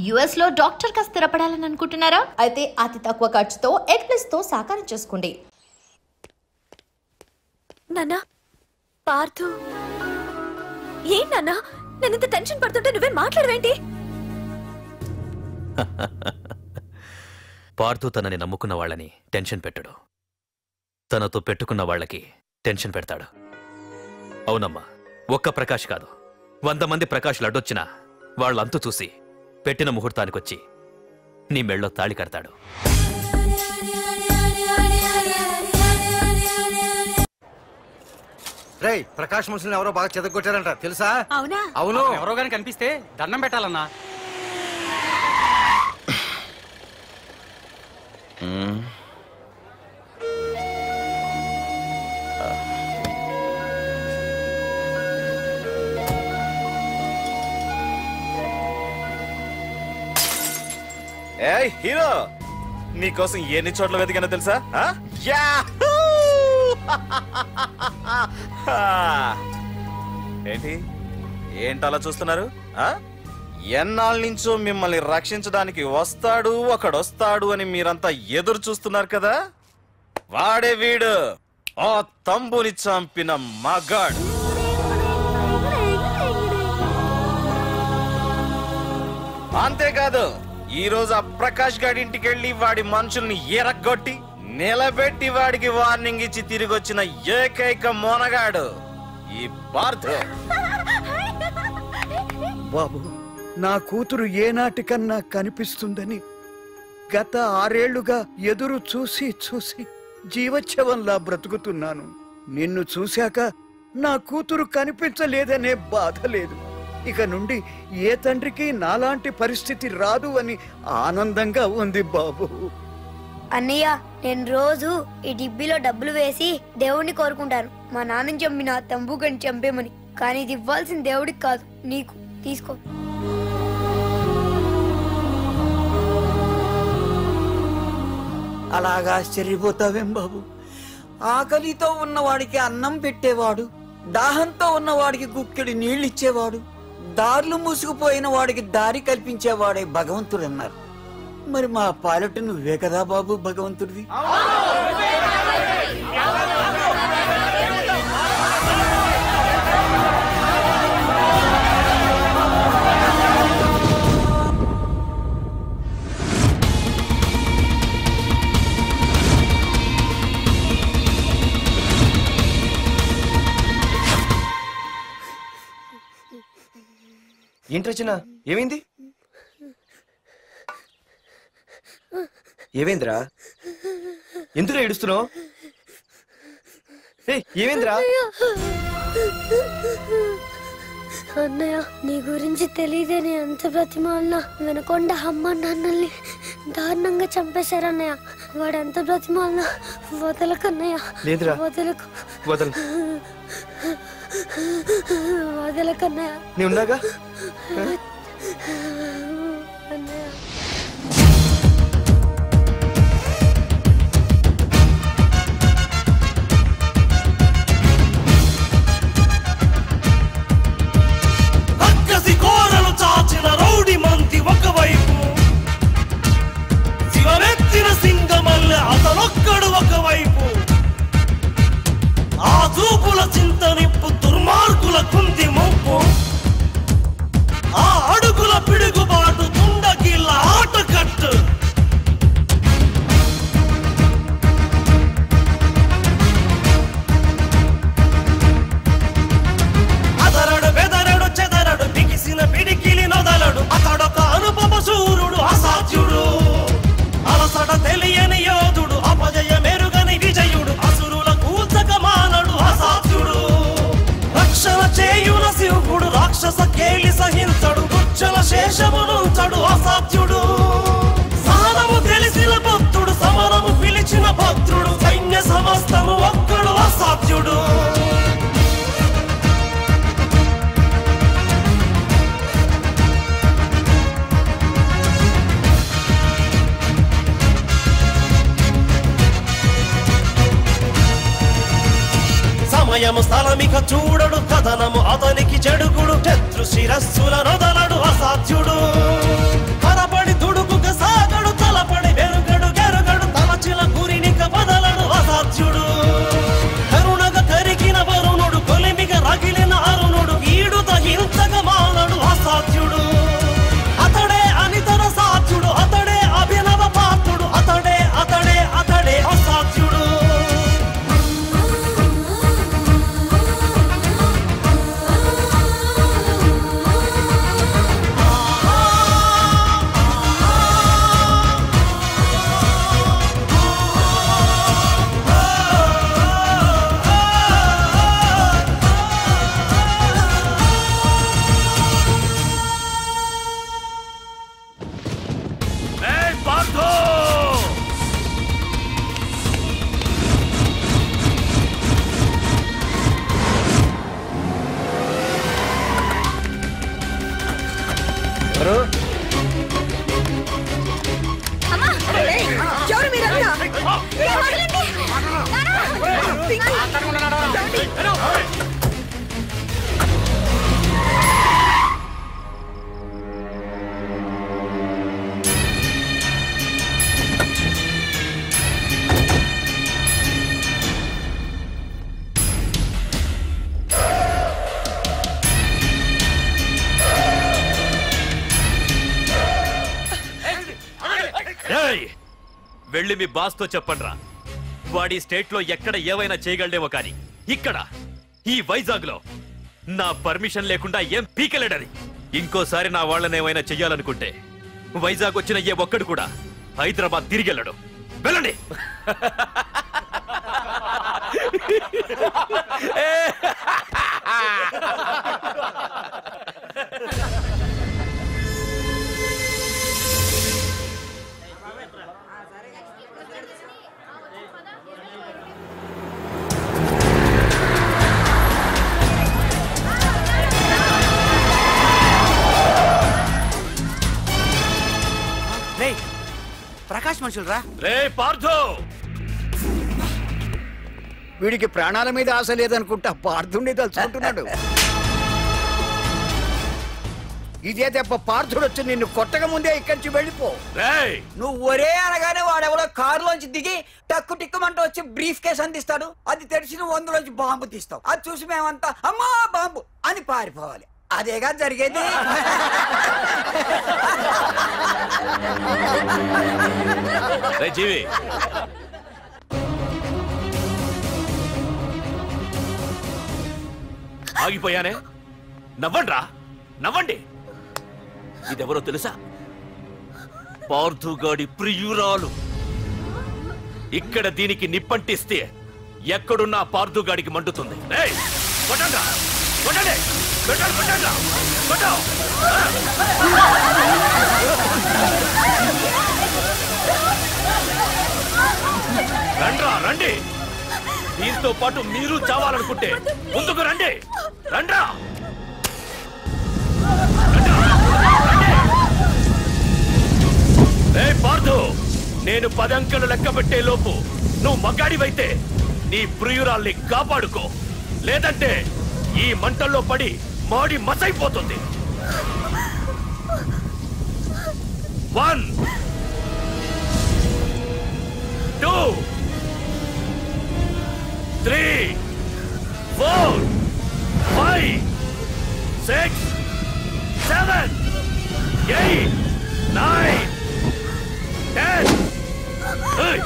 US లో doctor గా స్థిరపడాలని అనుకుంటున్నారా? అయితే అతి తక్కువ ఖర్చుతో ఎగ్ ప్లస్ తో సాకారం చేసుకోండి. నాన్నా పార్థు, ఏం నాన్నా నేను ఇంత టెన్షన్ పడుతుంటే నువ్వే మాట్లాడవేంటి? పార్థు తనని నమ్ముకున్న వాళ్ళని టెన్షన్ పెట్టడు, తనతో పెట్టుకున్న వాళ్ళకి టెన్షన్ పెడతాడు. అవునమ్మా, ఒక్క ప్రకాష్ కాదు, 100 మంది ప్రకాష్లు అడ్డొచ్చినా వాళ్ళంతు చూసి పెట్టిన ముహూర్తానికొచ్చి నీ మెళ్ళో తాళి కడతాడు. రేయ్, ప్రకాష్ మనుషుల్ని ఎవరో బాగా చెదగొట్టారంట, తెలుసా? అవునా? అవును. ఎవరో గాని కనిపిస్తే దండం పెట్టాలన్నా. ఏయ్ హీరో, నీకోసం ఎన్ని చోట్ల వెతికానో తెలుసా? ఏంటలా చూస్తున్నారు? ఎన్నాళ్ళ నుంచో మిమ్మల్ని రక్షించడానికి ఒకడొస్తాడు అని మీరంతా ఎదురు చూస్తున్నారు కదా, వాడే వీడు, ఆ తంబుని చంపిన మగాడు. అంతేకాదు, ఈ రోజు ఆ ప్రకాష్ గాడి ఇంటికి వెళ్లి వాడి మనుషుల్ని ఎరగొట్టి నిలబెట్టి వాడికి వార్నింగ్ ఇచ్చి తిరిగి వచ్చిన ఏకైక మోనగాడు ఈ పార్థు. బాబు, నా కూతురు ఏనాటికన్నా కనిపిస్తుందని గత 6 ఏళ్లుగా ఎదురు చూసి చూసి జీవోత్సవంలా బ్రతుకుతున్నాను. నిన్ను చూశాక నా కూతురు కనిపించలేదనే బాధ లేదు. ఇక నుండి ఏ తండ్రికి నాలాంటి పరిస్థితి రాదు అని ఆనందంగా ఉంది బాబు. అన్నయ్య, నేను రోజు ఈ డిబ్బీలో డబ్బులు వేసి దేవుణ్ణి కోరుకుంటాను, మా నాన్నని చంపిన తంబుగని చంపేమని. కానీ ఇది ఇవ్వాల్సిన దేవుడికి కాదు, నీకు. తీసుకో. అలాగా ఆశ్చర్యపోతావేం బాబు? ఆకలితో ఉన్నవాడికి అన్నం పెట్టేవాడు, దాహంతో ఉన్నవాడికి గుక్కెడి నీళ్ళిచ్చేవాడు, దారులు మూసుకుపోయిన వాడికి దారి కల్పించేవాడే భగవంతుడన్నారు. మరి మా పాలెట నువ్వే కదా బాబు భగవంతుడివి. ఏంటి రచన, ఏమైంది? ఏమైందిరా? ఎందుకు ఏడుస్తున్నావు? ఏమైందిరా? అన్నయ్య, నీ గురించి తెలియదని ఎంత బ్రతిమాలినా వినకుండా అమ్మ నాన్నల్ని దారుణంగా చంపేశారన్నయ్య. వాడు ఎంత బ్రతిమాలినా వదలకన్నయ్య. లేదురా, వదలకు. వదలకన్నయ్య. నీ ఉన్నాగా అన్నయ్య. చాచిన రౌడి మంది ఒకవైపు, శివమెత్తిన సింగమల్లె అతనొక్కడు ఒకవైపు, ఆ చూపుల చింత నిప్పు దుర్మార్గుల కుంది మొప్పు, ఆ అడుగుల పిడుగుబాటు తుండగిల్ల ఆటకట్టు. అదరడు బెదరడు చెదరడు బిగిసిన పిడికిలి నొదలడు, అతడొక అనుపమ శూరుడు అసాధ్యుడు, అలసట తెలియని యోధుడు, అపజయ మెరుగని విజయుడు, అసురుల కూల్చక మానడు అసాధ్యుడు, రక్షణ చేయున శివుడు, రాక్షస కేలి సహించడు, దుచ్చల శేషమునుంచడు అసాధ్యుడు, సహనము తెలిసిన భక్తుడు, సమరము పిలిచిన భక్తుడు, సైన్య సమస్తము ఒక్కడు అసాధ్యుడు. సమయము స్థలమిక చూడడు, కథనము అతనికి చెడుగుడు, శత్రు శిరస్సుల నొదలడు అసాధ్యుడు, పర వెళ్ళి మీ బాస్తో చెప్పండ్రా, వాడి స్టేట్ లో ఎక్కడ ఏవైనా చేయగలడేమో కానీ ఇక్కడ ఈ వైజాగ్ లో నా పర్మిషన్ లేకుండా ఏం పీకలేడని. ఇంకోసారి నా వాళ్ళని ఏమైనా చెయ్యాలనుకుంటే వైజాగ్ వచ్చిన ఏ ఒక్కడు కూడా హైదరాబాద్ తిరిగెళ్ళడు. వెళ్ళండి. ప్రకాష్ మనుషులరా. రే పార్థు, వీడికి ప్రాణాల మీద ఆశ లేదనుకుంటా పార్థుడిని తలుచుకుంటున్నాడు. ఇదే దెబ్బ పార్థుడు వచ్చి నిన్ను కొట్టక ముందే ఇక్కడి నుంచి వెళ్ళిపో. నువ్వు ఒరే అనగానే వాడెవడో కారులోంచి దిగి టక్కు టిక్కుమంటూ వచ్చి బ్రీఫ్ కేసు అందిస్తాడు. అది తెరిచి నువ్వు అందులోంచి బాంబు తీస్తావు. అది చూసి మేమంతా అమ్మా బాంబు అని పారిపోవాలి. అదేగా జరిగేది. జీవి, ఆగిపోయానే. నవ్వండ్రా, నవ్వండి. ఇదెవరో తెలుసా? పార్థుగాడి ప్రియురాలు. ఇక్కడ దీనికి నిప్పంటిస్తే ఎక్కడున్నా పార్థుగాడికి మండుతుంది. కొట్టండి, కొట్టండి, కొట్టండి, కొట్టండి, కొట్టు. రండ్రా, రండి. దీంతో పాటు మీరు చావాలనుకుంటే ముందుకు రండి. రండ్రా. పార్థు, నేను 10 అంకెలు లెక్క పెట్టే లోపు నువ్వు మగాడివైతే నీ ప్రియురాల్ని కాపాడుకో. లేదంటే ఈ మంటల్లో పడి మాడి మసైపోతుంది. 1 2 3 4 5 6 7 8 9 10. Hey!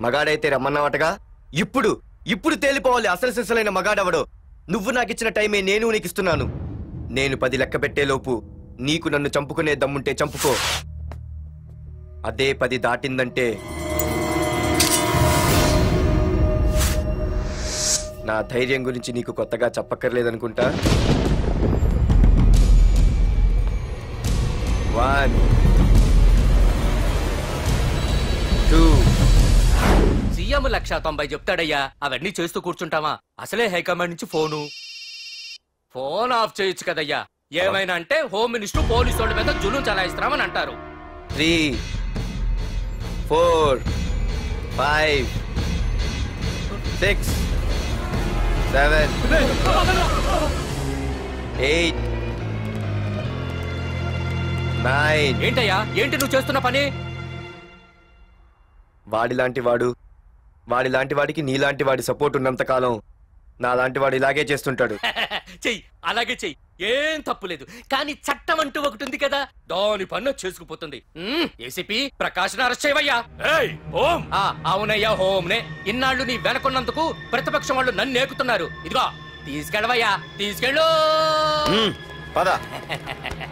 మగాడైతే రమ్మన్నావటగా. ఇప్పుడు తేలిపోవాలి అసలు సిసలైన మగాడవడో. నువ్వు నాకిచ్చిన టైమే నేను నీకు ఇస్తున్నాను. నేను 10 లెక్క పెట్టేలోపు నీకు నన్ను చంపుకునే దమ్ముంటే చంపుకో. అదే 10 దాటిందంటే నా ధైర్యం గురించి నీకు కొత్తగా చెప్పక్కర్లేదనుకుంటా. 1 2 సీఎం 190 చెప్తాడయ్యా. అవన్నీ చేస్తూ కూర్చుంటావా? అసలే హైకమాండ్ నుంచి ఫోన్ ఆఫ్ చేయొచ్చు కదయ్యా. ఏమైనా అంటే హోమ్ మినిస్టర్ పోలీసు వాళ్ళ మీద జులుం చలాయిస్తామని అంటారు. 3 4 5 6 7 8 9. ఏంటయ్యా, ఏంటి నువ్వు చేస్తున్న పని? వాడిలాంటి వాడికి నీలాంటి వాడి సపోర్ట్ ఉన్నంత కాలం నాలాంటి వాడు ఇలాగే చేస్తుంటాడు. చెయ్యి, అలాగే చెయ్యి, ఏం తప్పులేదు. కానీ చట్టం అంటూ ఒకటి ఉంది కదా, దాని పన్ను చేసుకుపోతుంది. ఏసీపీ ప్రకాష్ అరెస్ట్ చేయవయ్యా. అవునయ్యా, హోమ్నే. ఇన్నాళ్ళు నీ వెనకున్నందుకు ప్రతిపక్షం వాళ్ళు నన్ను నేకుతున్నారు. ఇదిగో తీసుకెళ్ళవయ్యా, తీసుకెళ్ళు. పద.